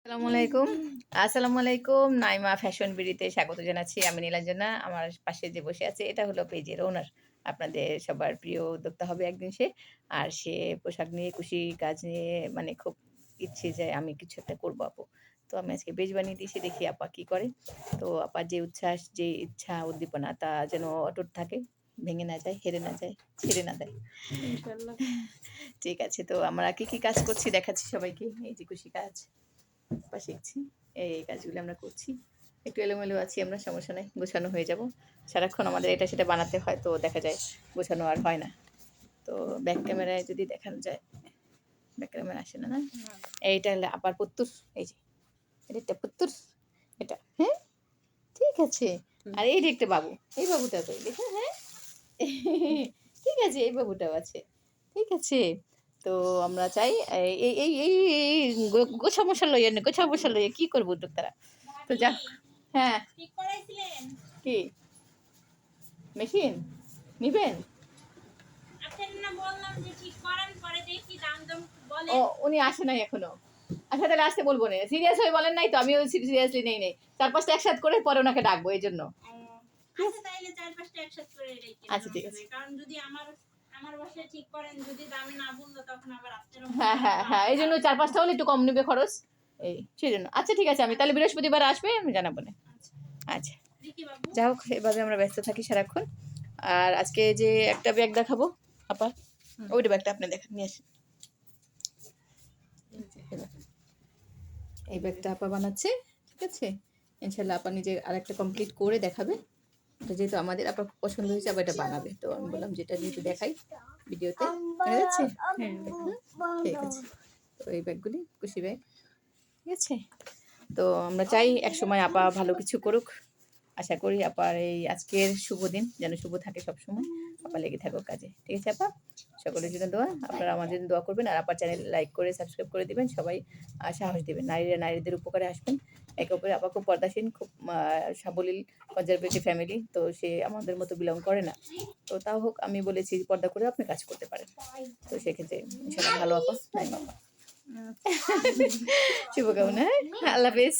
আসসালামু আলাইকুম নাইমা ফ্যাশন বিডিতে স্বাগত জানাচ্ছি। আমি নীলাঞ্জনা। আমার পাশে যে বসে আছে এটা হলো পেজের ওনার। আপনাদের সবার প্রিয় উদ্যোক্তা হবে একদিন সে। আর সে পোশাক নিয়ে কুশি কাজ নিয়ে মানে খুব ইচ্ছে যে আমি কিছু একটা করবো আপু। তো আমি আজকে পেজ বানিয়ে দিয়েছি, দেখি আপা কি করে। তো আপার যে উচ্ছ্বাস, যে ইচ্ছা, উদ্দীপনা তা যেন অটুট থাকে, ভেঙে না যায়, হেরে না যায়, ছেড়ে না দেয়। ইনশাআল্লাহ। ঠিক আছে, তো আমরা কি কাজ করছি দেখাচ্ছি সবাইকে। এই যে কুশি কাজ বা শিখছি, এই কাজগুলো আমরা করছি। একটু এলোমেলো আছি আমরা, সমস্যা নেই, গোছানো হয়ে যাব। সারাক্ষণ আমাদের এটা সেটা বানাতে হয়, তো দেখা যায় গোছানো আর হয় না। তো ব্যাক ক্যামেরায় যদি দেখানো যায়, ব্যাক ক্যামেরা আসে না না। এইটা হলো আপার পুত্তুর, এই যে এটা একটা পুত্তুর, এটা হ্যাঁ ঠিক আছে। আর এই যে একটা বাবু, এই বাবুটা তো দেখো, হ্যাঁ ঠিক আছে, এই বাবুটাও আছে, ঠিক আছে। তো আমরা চাই এই এই এই এই এই গোছা মশা লইয়া নে, গোছা মশা লইয়া কি করবো উদ্যোক্তারা। তো যা, হ্যাঁ ঠিক করাইছিলেন? কি মেশিন নিবেন? আপনার না বললাম যে ঠিক করান, পরে দেখি দাম দাম ও বলেন। উনি আসে নাই এখনো। আচ্ছা তাহলে আসতে বলবো না, সিরিয়াস হয়ে বলেন নাই তো, আমিও সিরিয়াসলি নেই নেই। 4-5টা একসাথে করে পরে ওনাকে ডাকবো এই জন্য। আচ্ছা তাইলে 4-5টা একসাথে করে রেখে আচ্ছা ঠিক আছে। কারণ যদি আমার আমার বাসায় ঠিক করেন, যদি দামে না বললো তখন আবার আপনারা হ্যাঁ হ্যাঁ হ্যাঁ, এই জন্য 4-5টা হলে একটু কম নেবে খরচ, এই সেই জন্য। আচ্ছা ঠিক আছে, আমি তাহলে বৃহস্পতিবার আসবে, আমি জানাবো না। আচ্ছা দেখি বাবু। যাই হোক, এভাবে আমরা ব্যস্ত থাকি সারাক্ষণ। আর আজকে যে একটা ব্যাগ দেখাবো আপা, ওইটা ব্যাগটা আপনি দেখেন, নিয়ে আসেন। এই ব্যাগটা আপা বানাচ্ছে, ঠিক আছে। ইনশাল্লাহ আপা নিজে আরেকটা কমপ্লিট করে দেখাবে। তো যেহেতু আমাদের আপনার খুব পছন্দ হয়েছে, আবার এটা বানাবে, তো আমি বললাম যেটা যেহেতু দেখাই ভিডিওতে, দেখা যাচ্ছে। ঠিক আছে, তো এই ব্যাগগুলি কুশি ব্যাগ, ঠিক আছে। তো আমরা চাই একসময় আপা ভালো কিছু করুক। আশা করি আপার এই আজকের শুভ দিন যেন শুভ থাকে সবসময়, আপা লেগে থাকুক কাজে, ঠিক আছে আপা। সকলের জন্য দোয়া, আপনারা আমাদের জন্য দোয়া করবেন। আর আপার চ্যানেল লাইক করে সাবস্ক্রাইব করে দিবেন সবাই। সাহস দিবেন, নারীরা নারীদের উপকারে আসবেন। একে অপরে, আপা খুব পর্দাসীন, খুব সাবলীল, কনজারভেটিভ ফ্যামিলি, তো সে আমাদের মতো বিলং করে না। তো তাও হোক, আমি বলেছি পর্দা করে আপনি কাজ করতে পারেন, তো সেক্ষেত্রে ইনশাল্লাহ ভালো আপা, নাই বাবা। শুভকামনা, হ্যাঁ, আল্লাহ হাফেজ।